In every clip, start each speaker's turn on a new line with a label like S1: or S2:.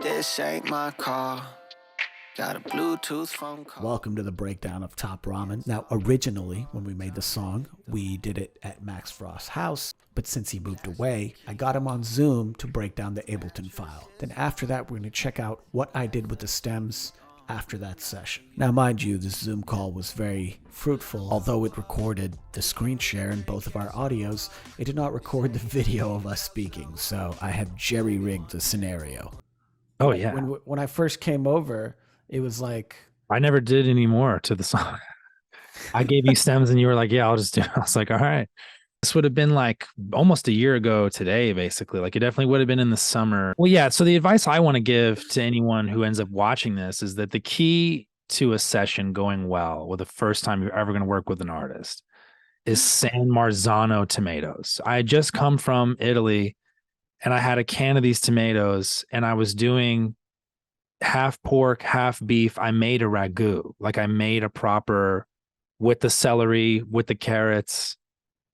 S1: This ain't my car. Got a Bluetooth phone call.
S2: Welcome to the breakdown of Top Ramen. Now, originally, when we made the song, we did it at Max Frost's house, but since he moved away, I got him on Zoom to break down the Ableton file. Then after that, we're going to check out what I did with the stems after that session. Now, mind you, this Zoom call was very fruitful. Although it recorded the screen share in both of our audios, it did not record the video of us speaking, so I had jerry-rigged the scenario.
S3: Oh, yeah.
S2: When I first came over, it was like...
S3: I never did any more to the song. I gave you stems and you were like, yeah, I'll just do it. I was like, all right. This would have been like almost a year ago today, basically. Like it definitely would have been in the summer. Well, yeah. So the advice I want to give to anyone who ends up watching this is that the key to a session going well, or the first time you're ever going to work with an artist, is San Marzano tomatoes. I had just come from Italy and I had a can of these tomatoes and I was doing half pork, half beef. I made a ragu. Like I made a proper, with the celery, with the carrots,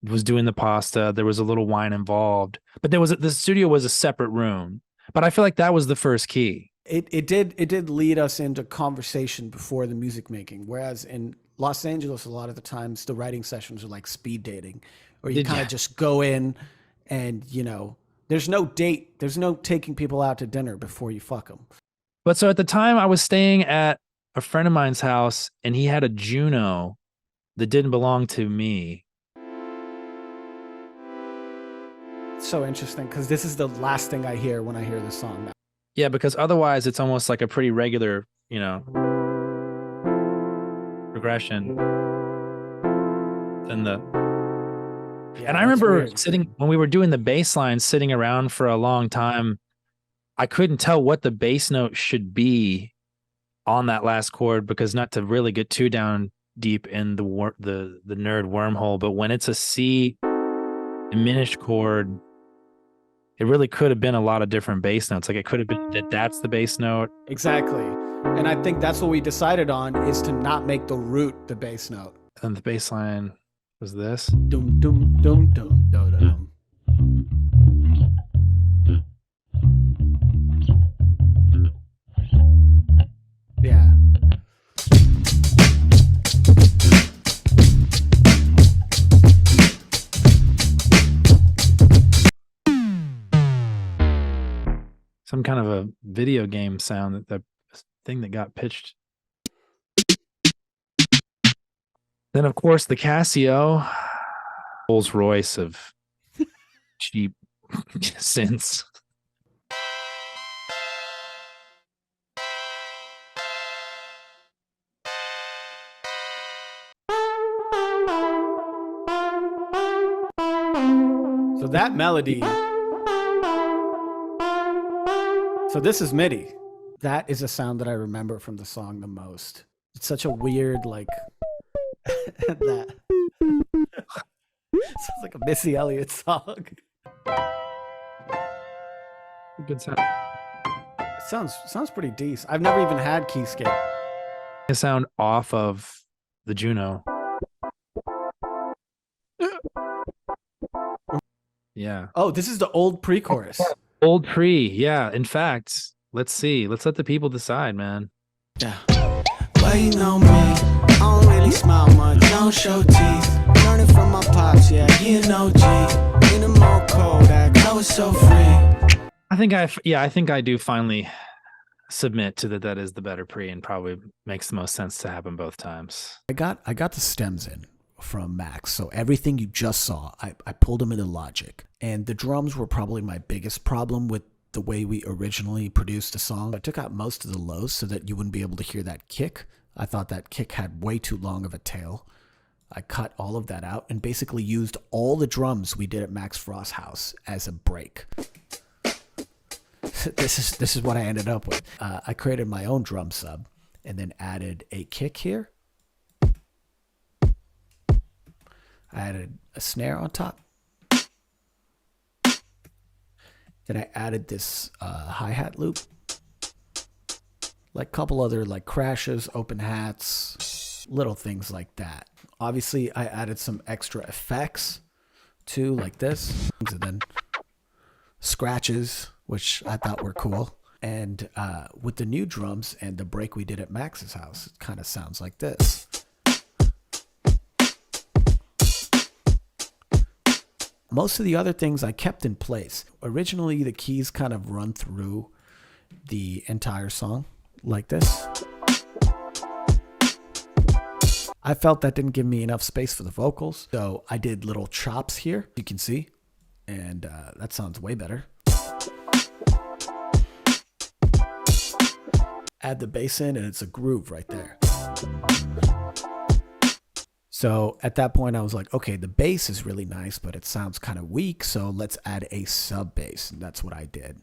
S3: was doing the pasta. There was a little wine involved, but the studio was a separate room. But I feel like that was the first key.
S2: It did lead us into conversation before the music making. Whereas in Los Angeles, a lot of the times the writing sessions are like speed dating, or you kind of just go in and, you know, there's no date. There's no taking people out to dinner before you fuck them.
S3: But so at the time I was staying at a friend of mine's house and he had a Juno that didn't belong to me.
S2: So interesting, because this is the last thing I hear when I hear this song now.
S3: Yeah, because otherwise it's almost like a pretty regular, you know, progression. Then and I remember sitting, when we were doing the bass line, sitting around for a long time, I couldn't tell what the bass note should be on that last chord, because not to really get too down deep in the nerd wormhole, but when it's a C diminished chord, it really could have been a lot of different bass notes. Like it could have been that's the bass note.
S2: Exactly. And I think that's what we decided on, is to not make the root the bass note.
S3: And the bass line was this.
S2: Dum dum dum dum dum dum. Yeah.
S3: Some kind of a video game sound, that the thing that got pitched. Then, of course, the Casio, Rolls Royce of cheap synths.
S2: So that melody. So this is MIDI. That is a sound that I remember from the song the most. It's such a weird, like, that. Sounds like a Missy Elliott song.
S3: Good sound.
S2: It sounds pretty decent. I've never even had Keyscape.
S3: A sound off of the Juno. Yeah.
S2: Oh, this is the old pre-chorus.
S3: Old pre, yeah. In fact, let's see. Let's let the people decide, man.
S1: Yeah. Well, you know me, I don't really smile much, don't show teeth. Learning from my pops, yeah, you know G. In a more cold act, I was so free.
S3: I think I do finally submit to that is the better pre, and probably makes the most sense to happen both times.
S2: I got the stems in from Max, so everything you just saw, I pulled them into Logic, and the drums were probably my biggest problem with the way we originally produced the song. I took out most of the lows so that you wouldn't be able to hear that kick. I thought that kick had way too long of a tail. I cut all of that out and basically used all the drums we did at Max Frost's house as a break. This is what I ended up with. I created my own drum sub and then added a kick here. I added a snare on top. Then I added this hi-hat loop. Like a couple other like crashes, open hats, little things like that. Obviously, I added some extra effects too, like this. And then scratches, which I thought were cool. And with the new drums and the break we did at Max's house, it kind of sounds like this. Most of the other things I kept in place. Originally, the keys kind of run through the entire song like this. I felt that didn't give me enough space for the vocals, so I did little chops here, you can see, and that sounds way better. Add the bass in, and it's a groove right there. So at that point, I was like, okay, the bass is really nice, but it sounds kind of weak, so let's add a sub bass, and that's what I did.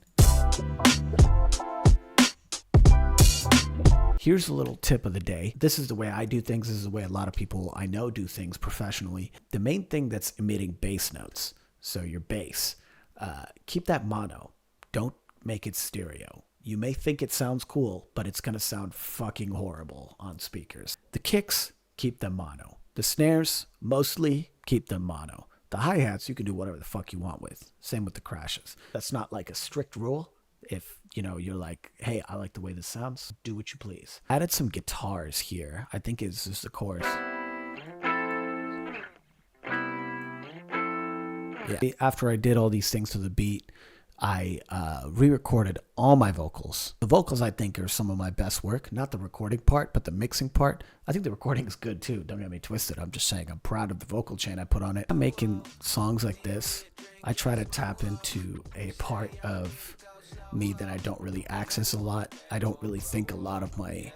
S2: Here's a little tip of the day. This is the way I do things. This is the way a lot of people I know do things professionally. The main thing that's emitting bass notes, so your bass, keep that mono. Don't make it stereo. You may think it sounds cool, but it's going to sound fucking horrible on speakers. The kicks, keep them mono. The snares, mostly keep them mono. The hi-hats, you can do whatever the fuck you want with. Same with the crashes. That's not like a strict rule. If, you're like, hey, I like the way this sounds, do what you please. Added some guitars here. I think it's just the chorus. Yeah. After I did all these things to the beat, I re-recorded all my vocals. The vocals, I think, are some of my best work. Not the recording part, but the mixing part. I think the recording is good, too. Don't get me twisted. I'm just saying I'm proud of the vocal chain I put on it. I'm making songs like this. I try to tap into a part of me that I don't really access a lot. I don't really think a lot of my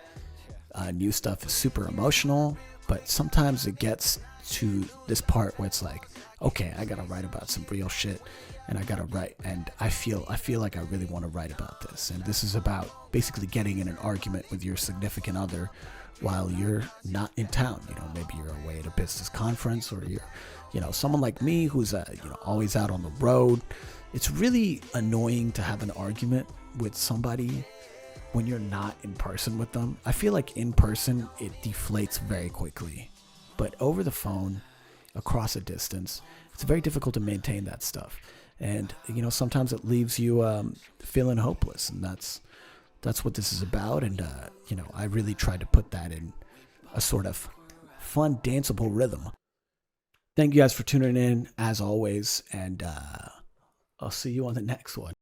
S2: new stuff is super emotional, but sometimes it gets to this part where it's like, okay, I gotta write about some real shit, and I gotta write, and I feel like I really want to write about this. And this is about basically getting in an argument with your significant other while you're not in town. Maybe you're away at a business conference, or you're someone like me who's always out on the road. It's really annoying to have an argument with somebody when you're not in person with them. I feel like in person it deflates very quickly, but over the phone, across a distance, it's very difficult to maintain that stuff. And sometimes it leaves you feeling hopeless, and that's what this is about. And I really tried to put that in a sort of fun, danceable rhythm. Thank you guys for tuning in, as always, and I'll see you on the next one.